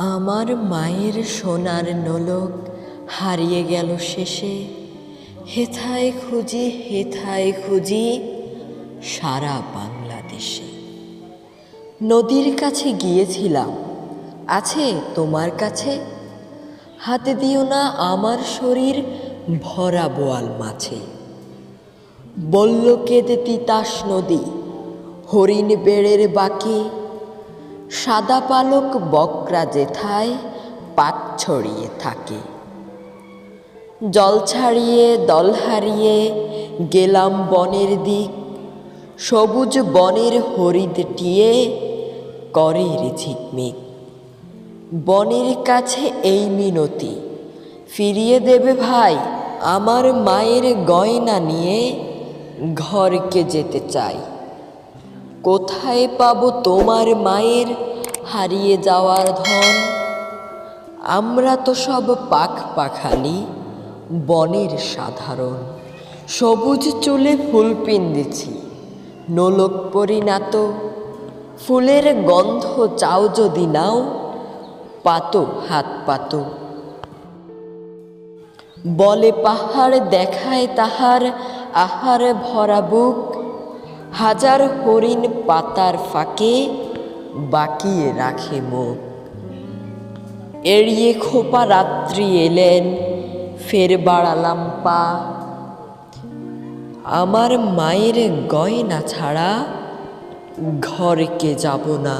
আমার মায়ের সোনার নোলক হারিয়ে গেল শেষে, হেথায় খুঁজি সারা বাংলাদেশে। নদীর কাছে গিয়েছিলাম, আছে তোমার কাছে? হাতে দিও না আমার শরীর ভরা বোয়াল মাছে। বলল কেঁদে তিতাস নদী, হরিণ বেড়ের বাকি, সাদা পালক বকরা যেথায় পাক ছড়িয়ে থাকে। জল ছাড়িয়ে দল হারিয়ে গেলাম বনের দিক, সবুজ বনের হরিদ টিয়ে করে রে ঝিকমিক। বনের কাছে এই মিনতি, ফিরিয়ে দেবে ভাই আমার মায়ের গয়না নিয়ে, ঘরকে যেতে চাই। কোথায় পাবো তোমার মায়ের হারিয়ে যাওয়ার ধন? আমরা তো সব পাখালি বনের সাধারণ। সবুজ চুলে ফুল পিন্দিছি, নোলক পরিণাত। ফুলের গন্ধ চাও যদি নাও, পাতো হাত পাতো। বলে পাহাড় দেখায় তাহার আহার ভরা বুক, হাজার হরিণ পাতার ফাঁকে বাকিয়ে রাখে মুখ। এড়িয়ে খোপা রাত্রি এলেন, ফের বাড়ালাম পা। আমার মায়ের গয়না ছাড়া ঘরকে যাব না।